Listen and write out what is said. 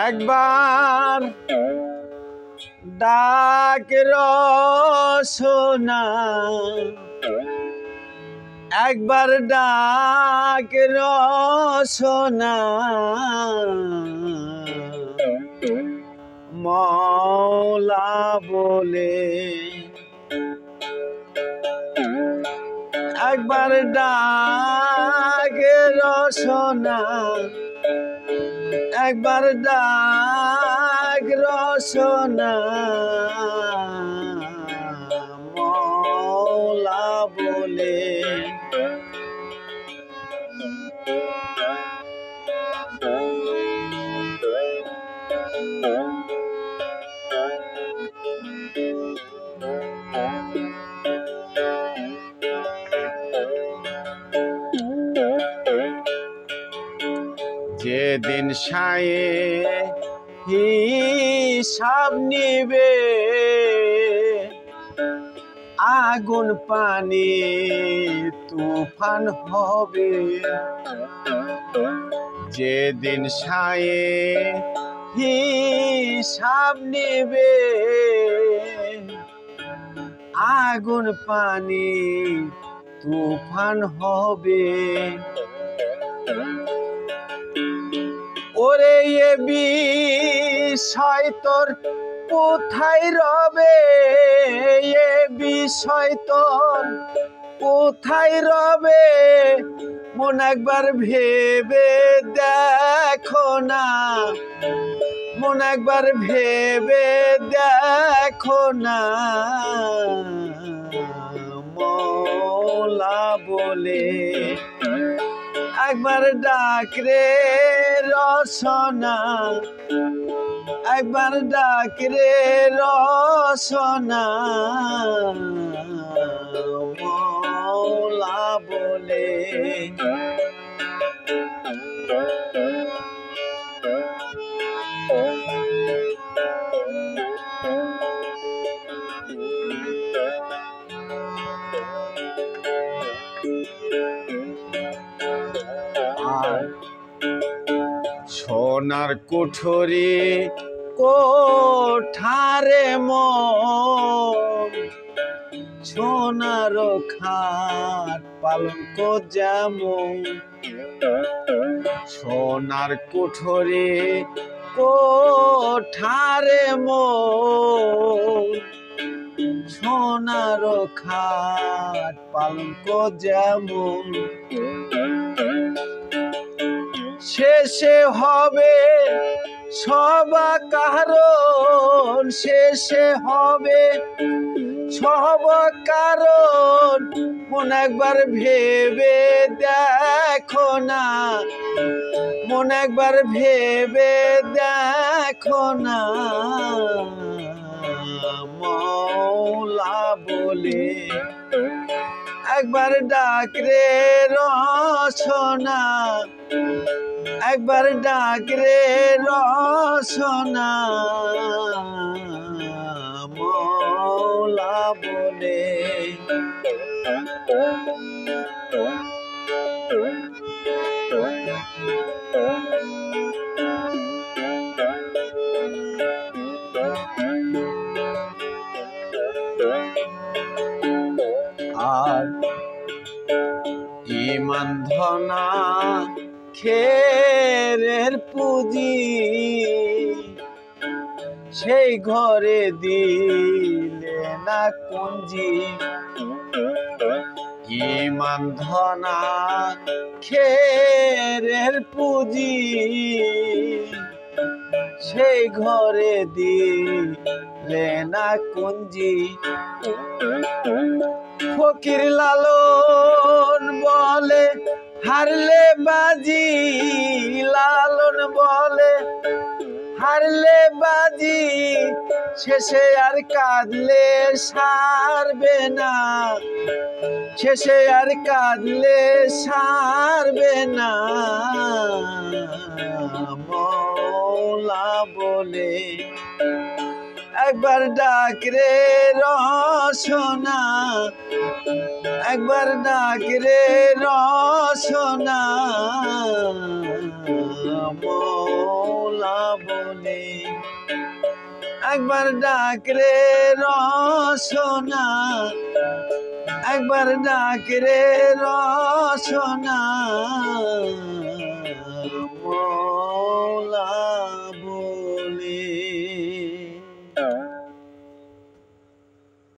একবার ডাক রসনা, একবার ডাক রসনা, মওলা বলে। একবার ডাক রসনা, একবার ডাক রসনা, মওলা বলে। যেদিন সায়ে হিসাব নিবে, আগুন পানি তুফান হবে। যেদিন সায়ে হিসাব নিবে, আগুন পানি তুফান হবে। ওরে এ বিষয় তোর কোথায় রবে, এ বিষয় তোর কোথায় রবে, মন একবার ভেবে দেখো না, মন একবার ভেবে দেখো না, মওলা বলে। একবার ডাক রে রসনা, একবার ডাক রে রসনা, মওলা বলে। সোনার কুঠরি কোঠারে মন, সোনার খাট পালঙ্ক যেমন। সোনার কুঠরি কোঠারে মন, সোনার খাট পালঙ্ক যেমন। শেষে হবে সব কারণ, শেষে হবে সব কারণ, মন একবার ভেবে দেখো না, মন একবার ভেবে দেখো না, মওলা বলে। একবার ডাক রে রসনা, একবার ডাক রে রসনা, মওলা বলে। আর ইমান ধনা খেরের পুঁজি, সেই ঘরে দিলে না কুঞ্জি। ইমান ধনা খেরের পুঁজি, সেই ঘরে দিলে না কুঞ্জি। ফকির লালন বলে হারলে বাজি, লালন বলে হারলে বাজি, শেষে আর কাঁদলে সারবে না, শেষে আর কাঁদলে সারবে না, মওলা বলে। একবার ডাক রে রসনা, একবার ডাক রে রসনা মৌলা বলে, একবার ডাক রে রসনা, একবার ডাক রে রসনা